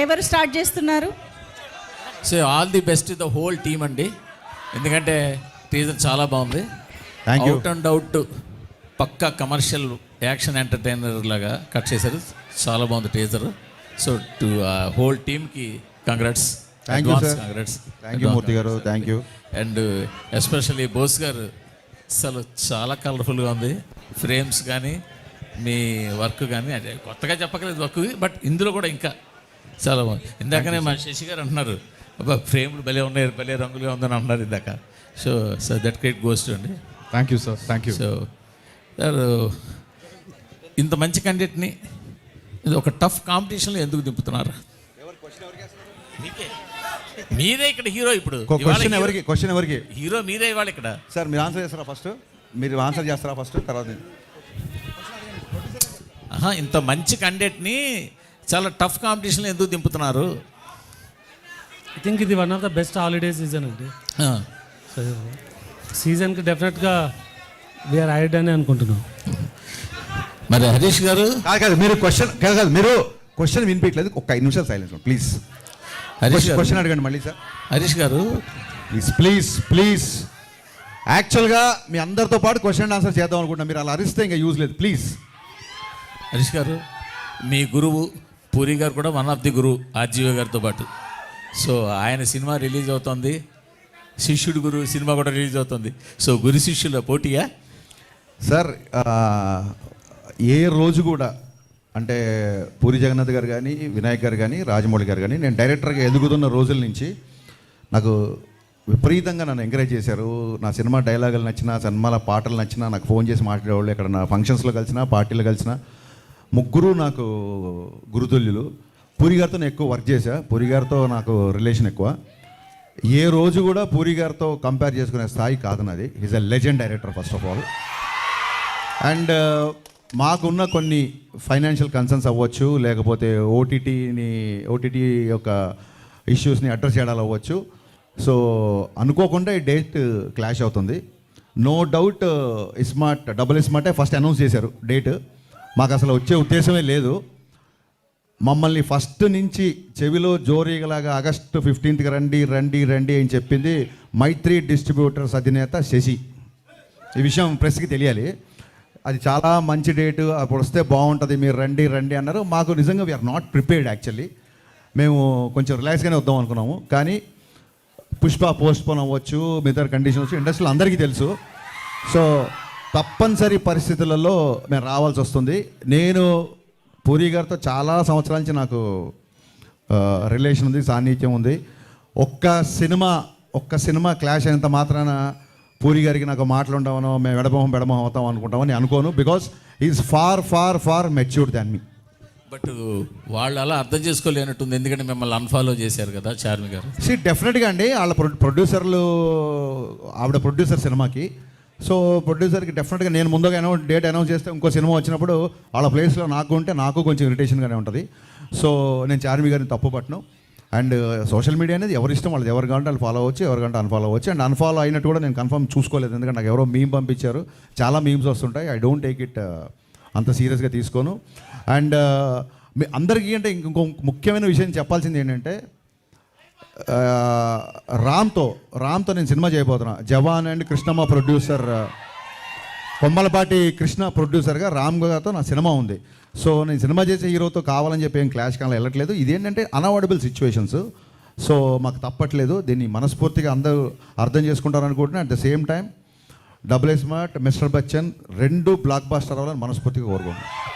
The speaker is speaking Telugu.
ఎవరు స్టార్ట్ చేస్తున్నారు? So all the best the whole team అండి, ఎందుకంటే టీజర్ చాలా బాగుంది. అవుట్ అండ్ అవుట్ పక్కా కమర్షియల్ యాక్షన్ ఎంటర్టైనర్ లాగా కట్ చేశారు, చాలా బాగుంది టీజర్. సో టు హోల్ టీమ్కి congrats. Thank you Murthy garu, thank you. And especially Bose garu అసలు చాలా కలర్ఫుల్గా ఉంది, ఫ్రేమ్స్ కానీ మీ వర్క్ కానీ. అదే కొత్తగా చెప్పకలేదు వర్క్, బట్ ఇందులో కూడా ఇంకా చాలా బాగుంది. ఇందాకనే మా శశి గారు అంటున్నారు, అబ్బా ఫ్రేమ్లు భలే ఉన్నాయి, భలే రంగులుగా ఉందని అంటున్నారు ఇందాక. So so that credit goes to అండి. Thank you sir, thank you. So sir ఇంత మంచి కంటెంట్ని ఇది ఒక టఫ్ కాంపిటీషన్లో ఎందుకు దింపుతున్నారు? మీరే ఇక్కడ హీరో. ఇప్పుడు క్వశ్చన్ ఎవరికి? హీరో మీరే ఇవాళ ఇక్కడ. సార్ మీరు ఆన్సర్ చేస్తారా ఫస్ట్? మీరు ఆన్సర్ చేస్తారా ఫస్ట్, తర్వాత ఇంత మంచి కంటెంట్ని చాలా టఫ్ కాంపిటీషన్లో ఎందుకు దింపుతున్నారు? ఐ థింక్ ఇది one of the best holiday season అండి. సీజన్కి డెఫినెట్గా వీఆర్ హైడ్ అని అనుకుంటున్నాం. మరి హరీష్ గారు కాదు, మీరు క్వశ్చన్ వినిపించలేదు. ఒక 5 నిమిషాలు సైలెన్స్ ప్లీజ్. హరీష్ క్వశ్చన్ అడగండి మళ్ళీ సార్. హరీష్ గారు ప్లీజ్ యాక్చువల్గా మీ అందరితో పాటు క్వశ్చన్ అండ్ ఆన్సర్ చేద్దాం అనుకుంటున్నా, మీరు అలా అరిస్తే ఇంకా యూజ్ లేదు ప్లీజ్. హరీష్ గారు మీ గురువు పూరి గారు కూడా వన్ ఆఫ్ ది గురువు ఆర్జీవి గారితో పాటు. సో ఆయన సినిమా రిలీజ్ అవుతుంది, శిష్యుడు గురు సినిమా కూడా రిలీజ్ అవుతుంది. సో గురు శిష్యుల పోటీయా సార్? ఏ రోజు కూడా అంటే పూరి జగన్నాథ్ గారు కానీ, వినాయక్ గారు కానీ, రాజమౌళి గారు కానీ, నేను డైరెక్టర్గా ఎదుగుతున్న రోజుల నుంచి నాకు విపరీతంగా నన్ను ఎంకరేజ్ చేశారు. నా సినిమా డైలాగులు నచ్చినా, సినిమాల పాటలు నచ్చినా నాకు ఫోన్ చేసి మాట్లాడేవాళ్ళు. ఎక్కడ నా ఫంక్షన్స్లో కలిసినా, పార్టీలో కలిసినా ముగ్గురు నాకు గురుతుల్యులు. పూరి గారితో నేను ఎక్కువ వర్క్ చేశా, పూరి గారితో నాకు రిలేషన్ ఎక్కువ. ఏ రోజు కూడా పూరి గారితో కంపేర్ చేసుకునే స్థాయి కాదు నాది. Is a legend director first of all. And మాకున్న కొన్ని ఫైనాన్షియల్ కన్సర్న్స్ అవ్వచ్చు, లేకపోతే ఓటీటీ యొక్క ఇష్యూస్ని అడ్రస్ చేయడాలు అవ్వచ్చు. సో అనుకోకుండా ఈ డేట్ క్లాష్ అవుతుంది. నో డౌట్ డబుల్ ఇస్మార్టే ఫస్ట్ అనౌన్స్ చేశారు డేట్. మాకు అసలు వచ్చే ఉద్దేశమే లేదు. మమ్మల్ని ఫస్ట్ నుంచి చెవిలో జోరీగలాగా ఆగస్టు 15th రండి అని చెప్పింది మైత్రి డిస్ట్రిబ్యూటర్స్ అధినేత శశి. ఈ విషయం ప్రెస్కి తెలియాలి. అది చాలా మంచి డేటు, అప్పుడు వస్తే బాగుంటుంది, మీరు రండి అన్నారు. మాకు నిజంగా వీఆర్ నాట్ ప్రిపేర్డ్ యాక్చువల్లీ. మేము కొంచెం రిలాక్స్గానే వద్దాం అనుకున్నాము, కానీ పుష్ప పోస్ట్పోన్ అవ్వచ్చు, మిగతా కండిషన్స్ ఇండస్ట్రీలో అందరికీ తెలుసు. సో తప్పనిసరి పరిస్థితులలో మేము రావాల్సి వస్తుంది. నేను పూరి గారితో చాలా సంవత్సరాల నుంచి నాకు రిలేషన్ ఉంది, సాన్నిధ్యం ఉంది. ఒక్క సినిమా క్లాష్ అయినంత మాత్రాన పూరి గారికి నాకు మాటలు ఉండవనో, మేము బెడమొహం అవుతాం అనుకుంటామని అనుకోను. Because is far matured than me. But వాళ్ళు అలా అర్థం చేసుకోలేనట్టుంది, ఎందుకంటే మిమ్మల్ని అన్ఫాలో చేశారు కదా చార్మి గారు. డెఫినెట్గా అండి, వాళ్ళ ప్రొడ్యూసర్లు, ఆవిడ ప్రొడ్యూసర్ సినిమాకి. సో ప్రొడ్యూసర్కి డెఫినెట్గా నేను ముందుగా డేట్ అనౌన్స్ చేస్తే ఇంకో సినిమా వచ్చినప్పుడు వాళ్ళ ప్లేస్లో నాకు ఉంటే నాకు కొంచెం ఇరిటేషన్గానే ఉంటుంది. సో నేను చార్మి గారిని తప్పు పట్టను. అండ్ సోషల్ మీడియా అనేది ఎవరి ఇష్టం, వాళ్ళది ఎవరు కావాలంటే వాళ్ళు ఫాలో అవ్వచ్చు, ఎవరు కావాలంటే అన్ఫాలో అవ్వచ్చు. అండ్ అన్ఫాలో అయినట్టు కూడా నేను కన్ఫర్మ్ చూసుకోలేదు, ఎందుకంటే నాకు ఎవరో మీమ్ పంపించారు. చాలా మీమ్స్ వస్తుంటాయి, ఐ డోంట్ టేక్ ఇట్ అంత సీరియస్గా తీసుకోను. అండ్ మీ అందరికీ అంటే ఇంకో ముఖ్యమైన విషయం చెప్పాల్సింది ఏంటంటే, రామ్తో నేను సినిమా చేయబోతున్నా. జవాన్ అండ్ కృష్ణమ్మ ప్రొడ్యూసర్, కొమ్మలపాటి కృష్ణ ప్రొడ్యూసర్గా రామ్ గారితో నా సినిమా ఉంది. సో నేను సినిమా చేసే హీరోతో కావాలని చెప్పి ఏం క్లాష్ కావాలి వెళ్ళట్లేదు. ఇదేంటంటే అన్అవాయిడబుల్ సిచ్యువేషన్స్. సో మాకు తప్పట్లేదు, దీన్ని మనస్ఫూర్తిగా అందరూ అర్థం చేసుకుంటారనుకుంటున్నా. At the same time double smart, Mister Bachchan 2 blockbuster అవ్వాలని మనస్ఫూర్తిగా కోరుకుంటున్నాను.